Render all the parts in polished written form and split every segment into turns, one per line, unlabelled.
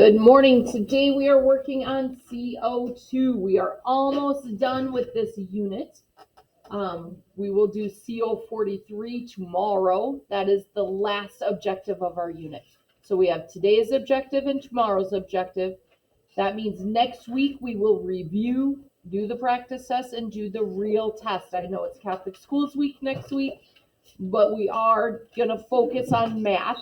Good morning. Today we are working on CO2. We are almost done with this unit. We will do CO43 tomorrow. That is the last objective of our unit. So we have today's objective and tomorrow's objective. That means next week we will review, do the practice test, and do the real test. I know it's Catholic Schools Week next week, but we are going to focus on math.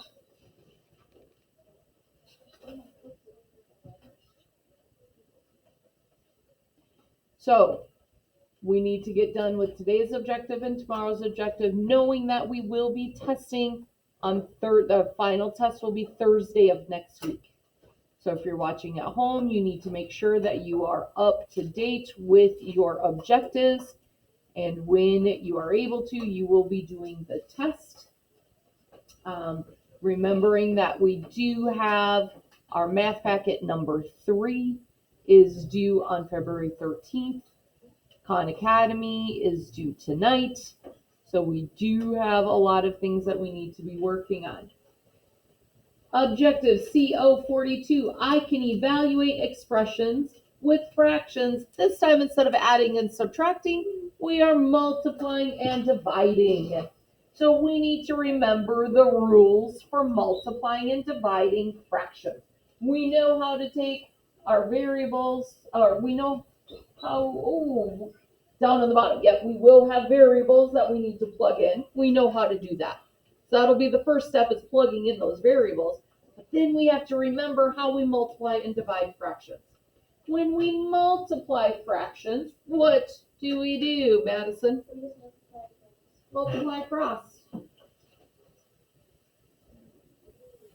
So we need to get done with today's objective and tomorrow's objective, knowing that we will be testing on the final test will be Thursday of next week. So if you're watching at home, you need to make sure that you are up to date with your objectives. And when you are able to, you will be doing the test. Remembering that we do have our math packet number 3 is due on February 13th. Khan Academy is due tonight, so we do have a lot of things that we need to be working on. Objective CO42, I can evaluate expressions with fractions. This time, instead of adding and subtracting, we are multiplying and dividing. So we need to remember the rules for multiplying and dividing fractions. We know how to take our variables, or we know how, down on the bottom, yep, we will have variables that we need to plug in. We know how to do that. So that'll be the first step, is plugging in those variables. But then we have to remember how we multiply and divide fractions. When we multiply fractions, what do we do, Madison? Multiply across.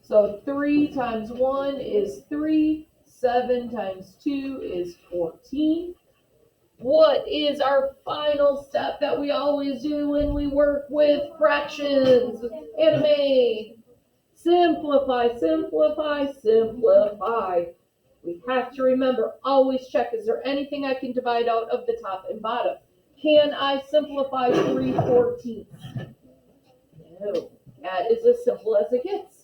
So 3 times 1 is 3. 7 times 2 is 14. What is our final step that we always do when we work with fractions? Anime. Simplify, simplify, simplify. We have to remember, always check, is there anything I can divide out of the top and bottom? Can I simplify 3/14? No, that is as simple as it gets.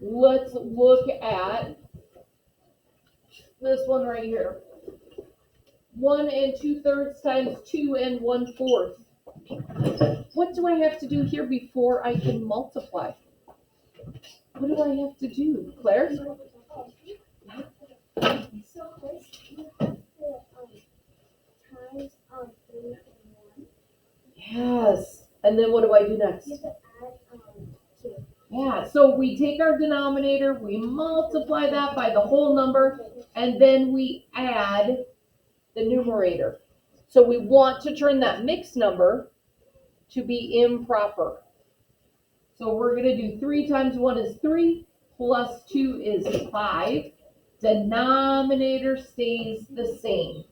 Let's look at this one right here. 1 2/3 times 2 1/4. What do I have to do here before I can multiply? What do I have to do, Claire?
So first you have to times 3 and 1.
Yes. And then what do I do next?
You have to add 2.
Yeah, so we take our denominator, we multiply that by the whole number, and then we add the numerator. So we want to turn that mixed number to be improper. So we're going to do 3 times 1 is 3, plus 2 is 5. Denominator stays the same.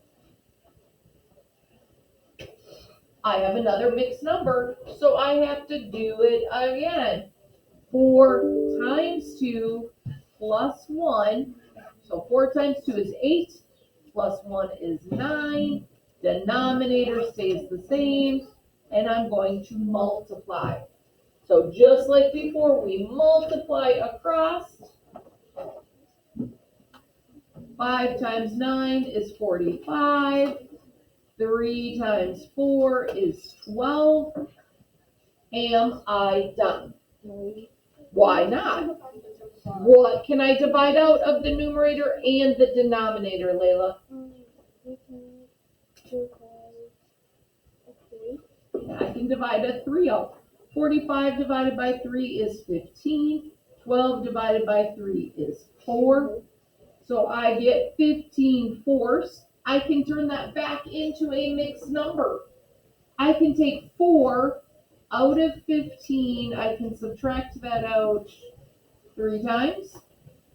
I have another mixed number, so I have to do it again. 4 times 2 plus 1. So 4 times 2 is 8, plus 1 is 9. Denominator stays the same, and I'm going to multiply. So just like before, we multiply across. 5 times 9 is 45. 3 times 4 is 12. Am I done? Why not? What can I divide out of the numerator and the denominator, Layla? I can divide a 3 out. 45 divided by 3 is 15. 12 divided by 3 is 4. So I get 15/4. I can turn that back into a mixed number. I can take 4 out of 15. I can subtract that out 3 times.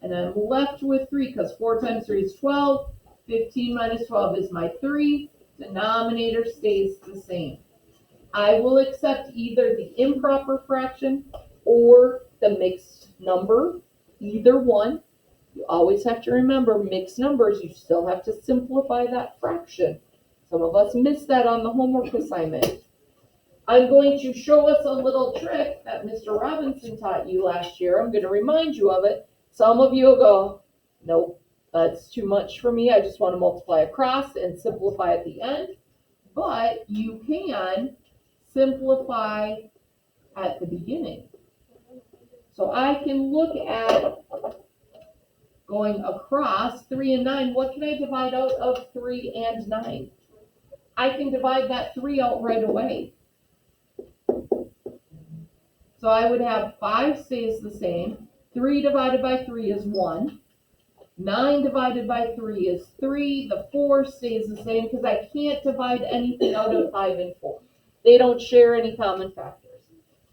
And I'm left with 3 because 4 times 3 is 12. 15 minus 12 is my 3. Denominator stays the same. I will accept either the improper fraction or the mixed number, either one. You always have to remember, mixed numbers, you still have to simplify that fraction. Some of us missed that on the homework assignment. I'm going to show us a little trick that Mr. Robinson taught you last year. I'm going to remind you of it. Some of you will go, nope, that's too much for me. I just want to multiply across and simplify at the end. But you can simplify at the beginning. So I can look at going across 3 and 9. What can I divide out of 3 and 9? I can divide that 3 out right away. So I would have 5 stays the same. 3 divided by 3 is 1. 9 divided by 3 is 3. The 4 stays the same because I can't divide anything out of 5 and 4. They don't share any common factors.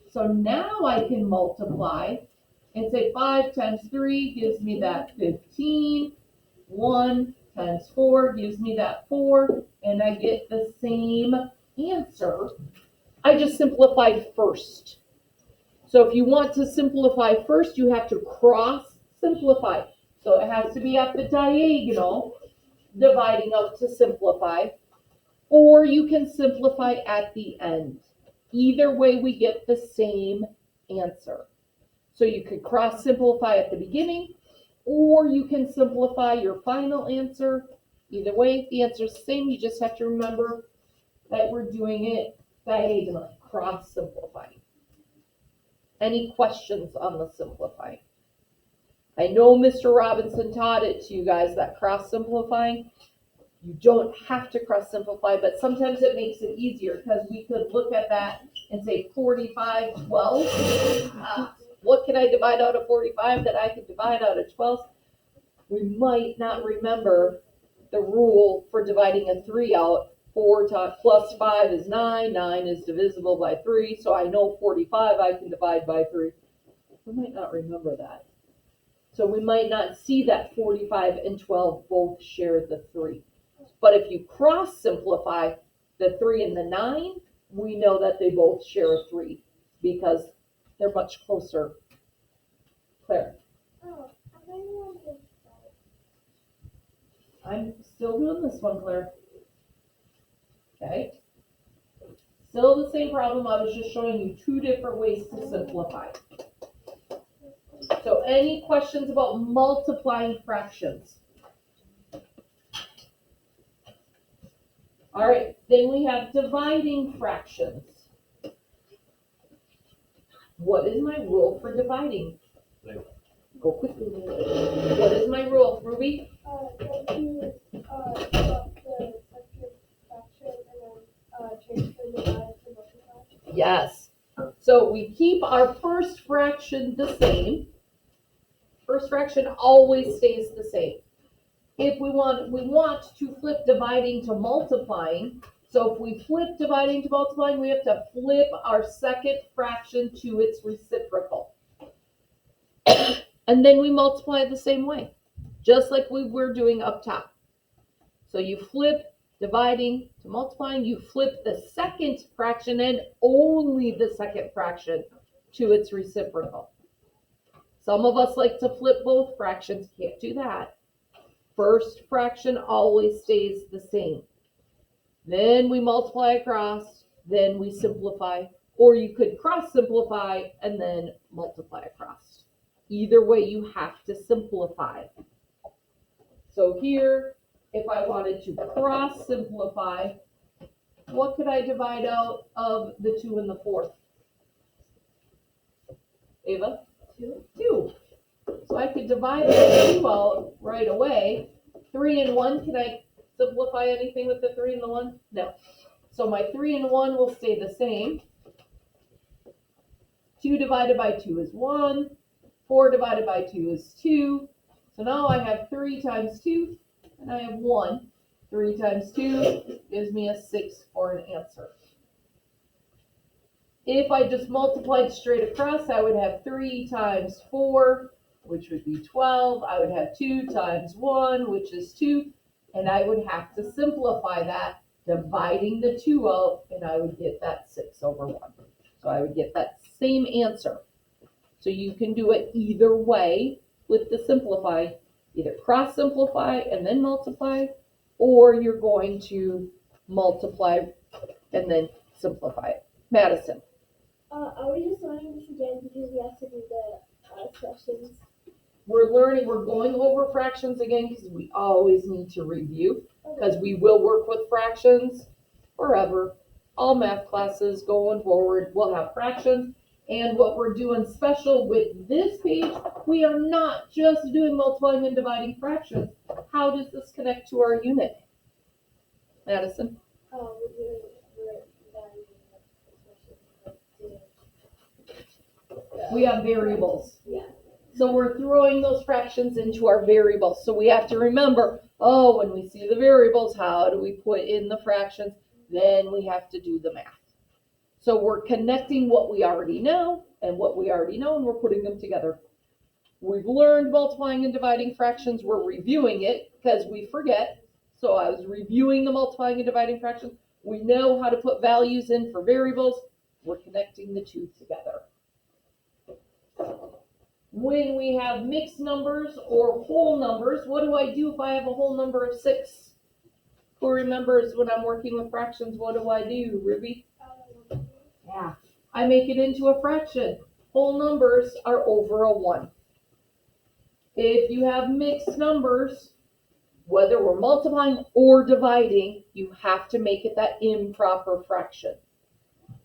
So now I can multiply and say 5 times 3 gives me that 15. 1 times 4 gives me that 4. And I get the same answer. I just simplified first. So if you want to simplify first, you have to cross simplify. So it has to be at the diagonal, dividing out to simplify, or you can simplify at the end. Either way, we get the same answer. So you could cross simplify at the beginning, or you can simplify your final answer. Either way, the answer is the same. You just have to remember that we're doing it diagonally, cross simplifying. Any questions on the simplifying? I know Mr. Robinson taught it to you guys, that cross simplifying. You don't have to cross simplify, but sometimes it makes it easier because we could look at that and say 45, 12. What can I divide out of 45 that I could divide out of 12? We might not remember the rule for dividing a 3 out. 4 plus 5 is 9. 9 is divisible by 3. So I know 45 I can divide by 3. We might not remember that. So we might not see that 45 and 12 both share the 3. But if you cross simplify the 3 and the 9, we know that they both share a 3 because they're much closer. Claire? I'm still doing this one, Claire. Okay. Still the same problem. I was just showing you 2 different ways to simplify. So any questions about multiplying fractions? All right, then we have dividing fractions. What is my rule for dividing? Go quickly. What is my rule, Ruby? Yes. So we keep our first fraction the same. First fraction always stays the same. If we want to flip dividing to multiplying. So if we flip dividing to multiplying, we have to flip our second fraction to its reciprocal. And then we multiply the same way, just like we were doing up top. So you flip dividing to multiplying, you flip the second fraction and only the second fraction to its reciprocal. Some of us like to flip both fractions, can't do that. First fraction always stays the same. Then we multiply across, then we simplify, or you could cross simplify and then multiply across. Either way, you have to simplify. So here, if I wanted to cross simplify, what could I divide out of the 2 and the 4? Ava? 2. So I could divide the 2 out right away. 3 and 1, can I simplify anything with the 3 and the 1? No. So my 3 and 1 will stay the same. 2 divided by 2 is 1. 4 divided by 2 is 2. So now I have 3 times 2, and I have 1. 3 times 2 gives me a 6 for an answer. If I just multiplied straight across, I would have 3 times 4, which would be 12. I would have 2 times 1, which is 2. And I would have to simplify that, dividing the 2 out, and I would get that 6 over 1. So I would get that same answer. So you can do it either way with the simplify, either cross simplify and then multiply, or you're going to multiply and then simplify it. Madison.
Are we just learning this again because we have to do the sessions?
We're going over fractions again because we always need to review, because we will work with fractions forever. All math classes going forward will have fractions. And what we're doing special with this page, we are not just doing multiplying and dividing fractions. How does this connect to our unit? Madison? We have variables.
Yeah.
So we're throwing those fractions into our variables. So we have to remember, oh, when we see the variables, how do we put in the fractions? Then we have to do the math. So we're connecting what we already know and what we already know, and we're putting them together. We've learned multiplying and dividing fractions. We're reviewing it because we forget. So I was reviewing the multiplying and dividing fractions. We know how to put values in for variables. We're connecting the two together. When we have mixed numbers or whole numbers, what do I do if I have a whole number of 6? Who remembers when I'm working with fractions, what do I do, Ruby? Yeah, I make it into a fraction. Whole numbers are over a 1. If you have mixed numbers, whether we're multiplying or dividing, you have to make it that improper fraction.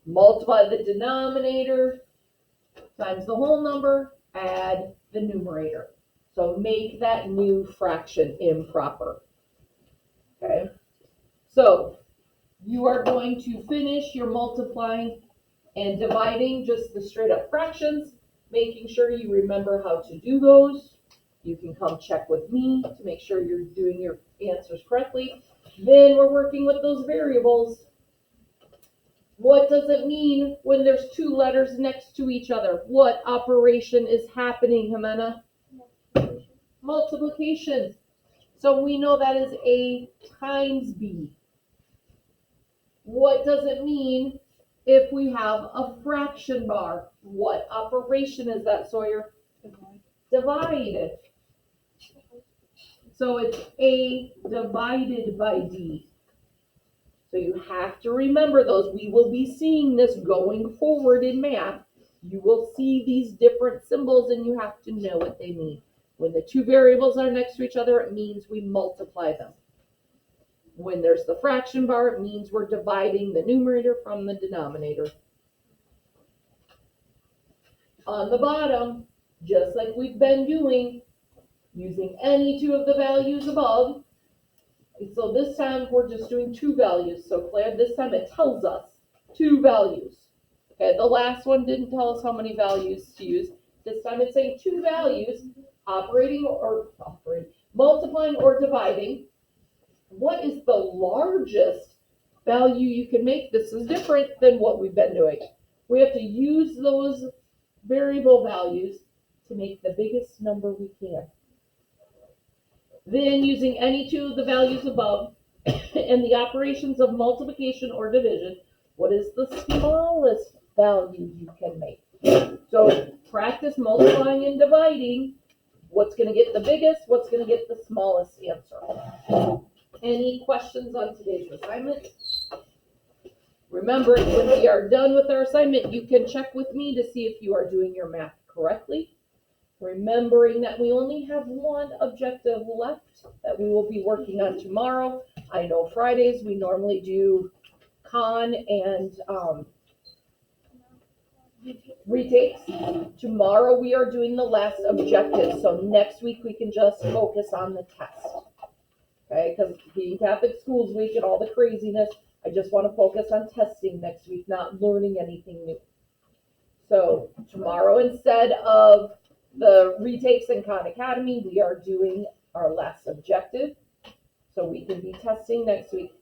Multiply the denominator times the whole number, add the numerator. So make that new fraction improper. Okay? So you are going to finish your multiplying and dividing, just the straight up fractions, making sure you remember how to do those. You can come check with me to make sure you're doing your answers correctly. Then we're working with those variables. What does it mean when there's 2 letters next to each other? What operation is happening, Jimena? Multiplication. So we know that is A times B. What does it mean if we have a fraction bar? What operation is that, Sawyer? Divide. So it's A divided by D. So you have to remember those. We will be seeing this going forward in math. You will see these different symbols and you have to know what they mean. When the 2 variables are next to each other, it means we multiply them. When there's the fraction bar, it means we're dividing the numerator from the denominator. On the bottom, just like we've been doing, using any 2 of the values above. So this time we're just doing 2 values. So Claire, this time it tells us 2 values. Okay, the last one didn't tell us how many values to use. This time it's saying 2 values, multiplying or dividing. What is the largest value you can make? This is different than what we've been doing. We have to use those variable values to make the biggest number we can. Then using any 2 of the values above and the operations of multiplication or division, what is the smallest value you can make? So practice multiplying and dividing. What's going to get the biggest? What's going to get the smallest answer? Any questions on today's assignment? Remember, when we are done with our assignment, you can check with me to see if you are doing your math correctly. Remembering that we only have 1 objective left that we will be working on tomorrow. I know Fridays we normally do con and retakes. Tomorrow we are doing the last objective, so next week we can just focus on the test. Okay, because being Catholic Schools Week and all the craziness, I just want to focus on testing next week, not learning anything new. So tomorrow, instead of the retakes and Khan Academy, we are doing our last objective, so we can be testing next week.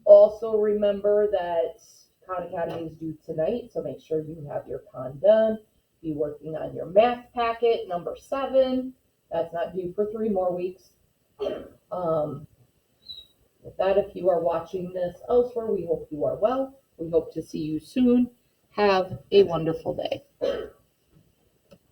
Also remember that Khan Academy is due tonight, so make sure you have your con done. Be working on your math packet, number 7. That's not due for 3 more weeks. With that, if you are watching this elsewhere, we hope you are well. We hope to see you soon. Have a wonderful day.